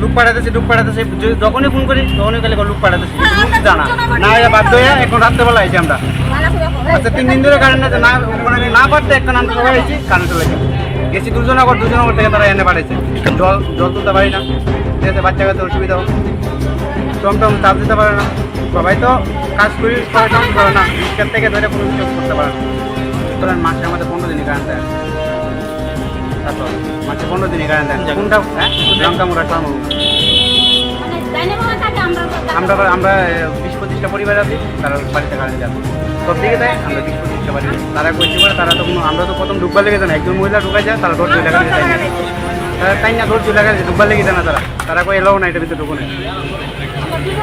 Look পাঠাতেছি যখনই phone করি তখনই খালি লুক পাঠাতেছি জানা না এটা বাধ্য হয়ে এখন রাত্রেবেলা আইছি আমরা আচ্ছা 3 দিন ধরে কারেন্ট আছে না ওখানে না পারতে একটা নাম সবাই আইছি কারেন্ট চলে গেছি দুজনগর থেকে তারা এনে পাঠাইছে জল তুলতে পারি না ঠিক আছে বাচ্চা কাছে অসুবিধা হোক টমটম চাপ দিতে পারে না সবাই তো কাজ করি সবাই কাজ করে না রিক্সার থেকে ধরে কোনো কিছু করতে পারে না সুতরাং মাসে আমাদের 15 দিনই কারেন্ট দেয় তারপর মাসে 15 দিনই কারেন্ট দেয় কোনটা হ্যাঁ লঙ্কামুড়া আমরা 20-25টা পরিবার আছি তারা বাড়িতে কারেন্ট যাবে সব দিকে দেয় আমরা 20-25টা বাড়ি তারা করতে পারে তারা তো আমরা তো প্রথম ঢুকবার লেগে যায় না একজন মহিলা ঢুকাই যায় তারা ধৈর্য লেগে যায় তারা তাই না ধৈর্য লেগে যায় ঢুকবার লেগে যায় না তারা কই এলাও না এটার ভিতরে ঢুকুন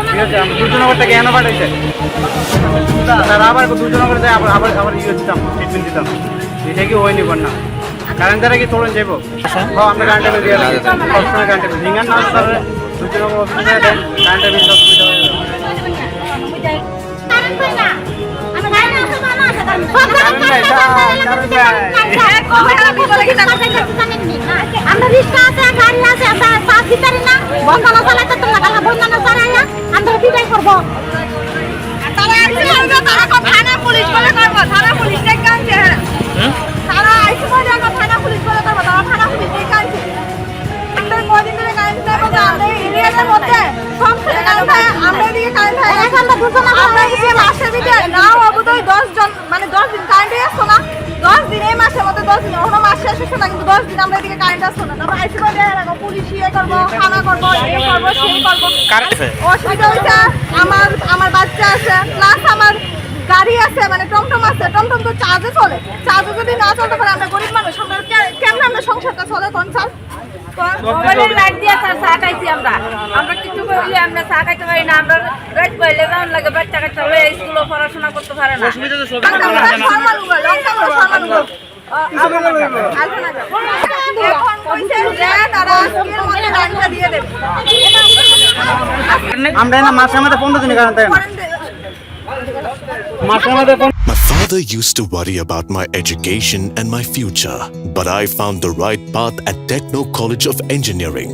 ঠিক আছে আমরা দুজনগর থেকে এনে পাঠাইছে তারা আবার দুজনগর যায় আবার আবার আবার ইয়ে দিতাম ট্রিটমেন্ট দিতাম এটা কি হয়নি না কারেন্ট দ্বারা কি তোলেন যাইব আমরা কারেন্টের বিল দিয়ে সবসময় কারেন্টের বিল রিঙ্গার না আসলে দুজনগর অসুবিধা দেন কারেন্টের বিল অসুবিধা হয়ে আমরা রিক্সা আছে গাড়ি আছে আমরা পাঁচ দিতারি না বন্ধনা চালাইতে তো লাগালা বন্ধনা চালাইয়া আমরা বিদায় করব তারা আইছে তারা কো থানা পুলিশ বলে করব থানা পুলিশ কে কাছে তারা আইছে বলে থানা পুলিশ বলে করব তারা থানা পুলিশ কে কাছে আমরা কদিন ধরে কারেন্ট দেব না আমরা এরিয়ার মধ্যে সব থেকে কারেন্ট হয় আমরা এদিকে কারেন্ট হয় এখন আমরা দুজন আমরা এই মাসের ভিতরে নাও অবদয় 10 জন মানে 10 দিন কারেন্ট আসতো না 10 দিন এই মাসের মধ্যে 10 দিন ওখানে মাস শেষ হচ্ছে না কিন্তু 10 দিন আমরা এদিকে কারেন্ট আসতো না তারপর আইসি করে রাখো পুলিশ ইয়ে করবো খানা করবো এই করবো সেই করবো অসুবিধা হয়েছে আমার বাচ্চা আছে প্লাস আমার গাড়ি আছে মানে টমটম আছে টমটম তো চার্জে চলে চার্জে যদি না চলতে পারে আমরা গরিব মানুষ আমরা কেমন আমরা সংসারটা চলে কোন চাল মোবাইলের লাইট দিয়ে চা খাইছি আমরা কিছু করলে আমরা চা খাইতে পারি না আমরা রাত পাইলে যেমন লাগে বাচ্চা কাচ্চা হয়ে স্কুলে পড়াশোনা করতে পারে না আমরা না মাসে আমাদের 15 দিন কারেন্ট দেয় না মাসে আমাদের My father used to worry about my education and my future, but I found the right path at Techno College of Engineering.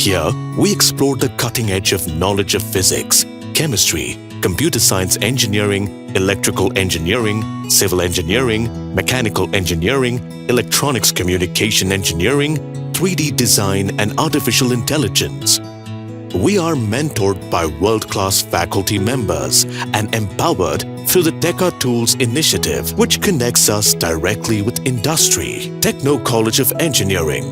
Here, we explore the cutting edge of knowledge of physics, chemistry, computer science engineering, electrical engineering, civil engineering, mechanical engineering, electronics communication engineering, 3D design, and artificial intelligence. We are mentored by world-class faculty members and empowered through the Teka Tools initiative, which connects us directly with industry. Techno College of Engineering,